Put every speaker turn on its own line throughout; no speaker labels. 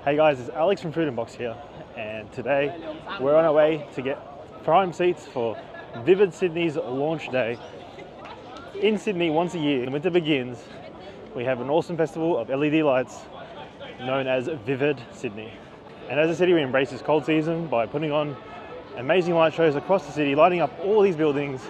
Hey guys, it's Alex from Food and Box here, and today we're on our way to get prime seats for Vivid Sydney's launch day. In Sydney, once a year, when winter begins, we have an awesome festival of LED lights known as Vivid Sydney. And as a city, we embrace this cold season by putting on amazing light shows across the city, lighting up all these buildings.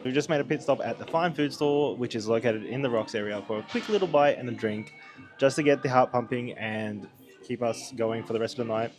We just made a pit stop at the Fine Food Store, which is located in the Rocks area, for a quick little bite and a drink, just to get the heart pumping and keep us going for the rest of the night.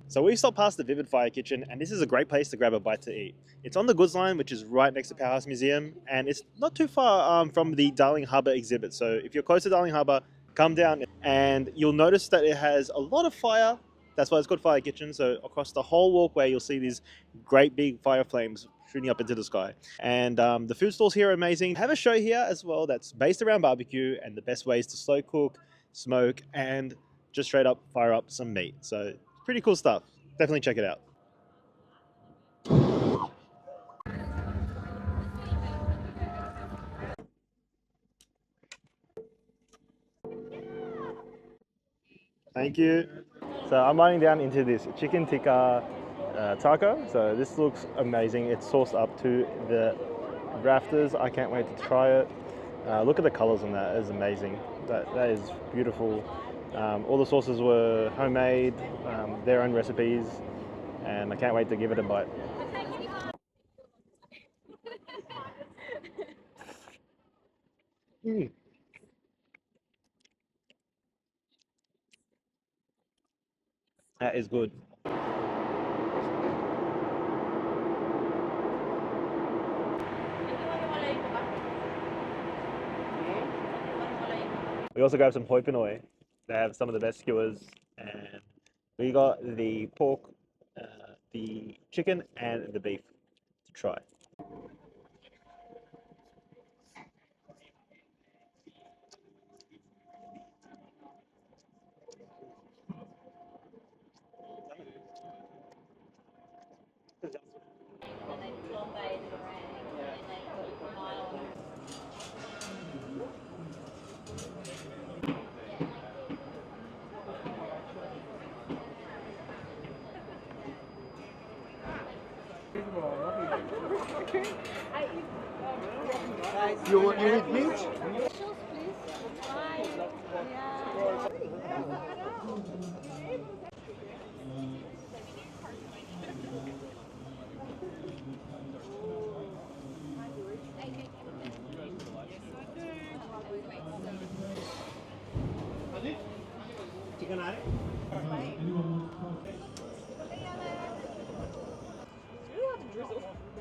So we've stopped past the Vivid Fire Kitchen, and this is a great place to grab a bite to eat. It's on the goods line, which is right next to Powerhouse Museum, and it's not too far from the Darling Harbour exhibit. So if you're close to Darling Harbour, come down and you'll notice that it has a lot of fire. That's why it's called Fire Kitchen. So across the whole walkway, you'll see these great big fire flames shooting up into the sky. And the food stalls here are amazing. Have a show here as well that's based around barbecue and the best ways to slow cook, smoke, and just straight up fire up some meat. So pretty cool stuff. Definitely check it out. Thank you. So I'm biting down into this chicken tikka taco. So this looks amazing. It's sauced up to the rafters. I can't wait to try it. Look at the colors on that. It's amazing. That is beautiful. All the sauces were homemade, their own recipes, and I can't wait to give it a bite. Mm, that is good. We also grabbed some hoi polloi. They have some of the best skewers, and we got the pork, the chicken, and the beef to try. You eat meat? Chicken eye?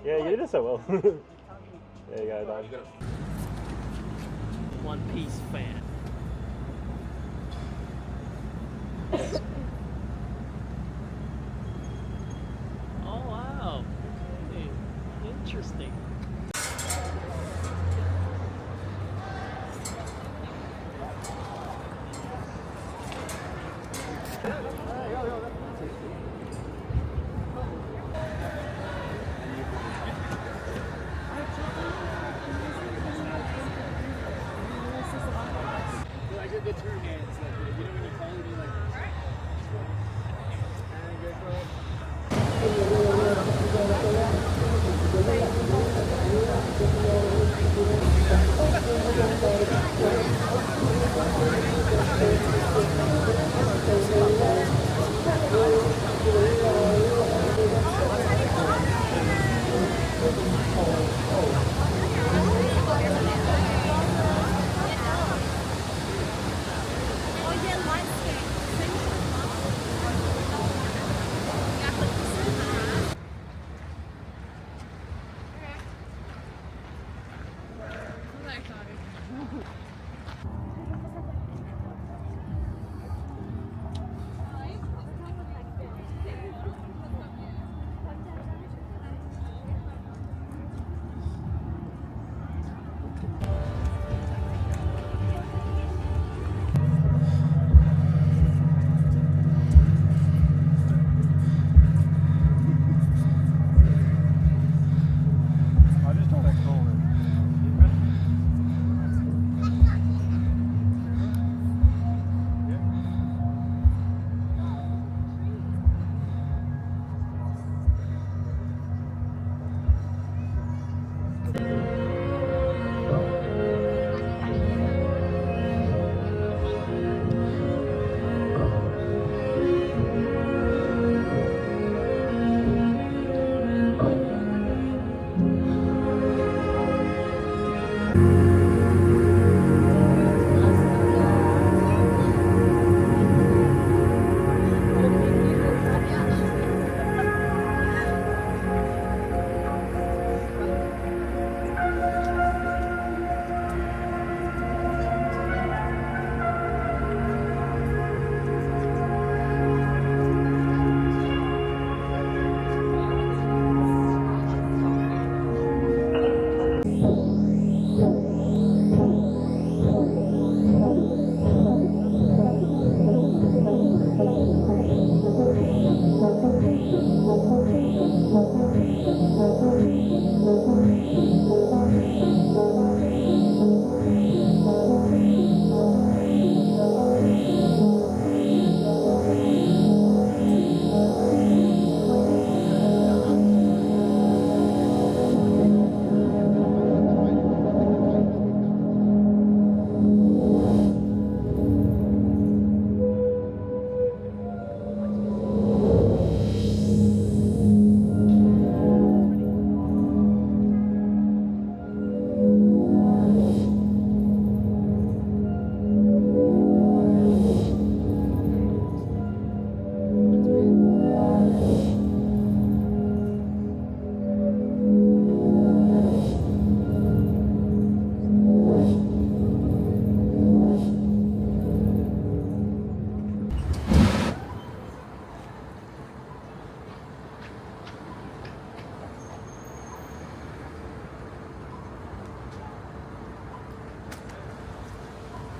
Yeah, you did it so well. There you go, Don.
One Piece fan. Oh wow. Okay. Interesting.
I did the turn hands, like, you know when you call it, you're like, and good, bro. I just don't call it.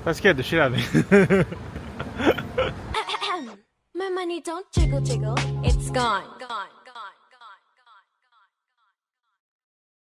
That scared the shit out of me.
My money don't jiggle jiggle, it's gone.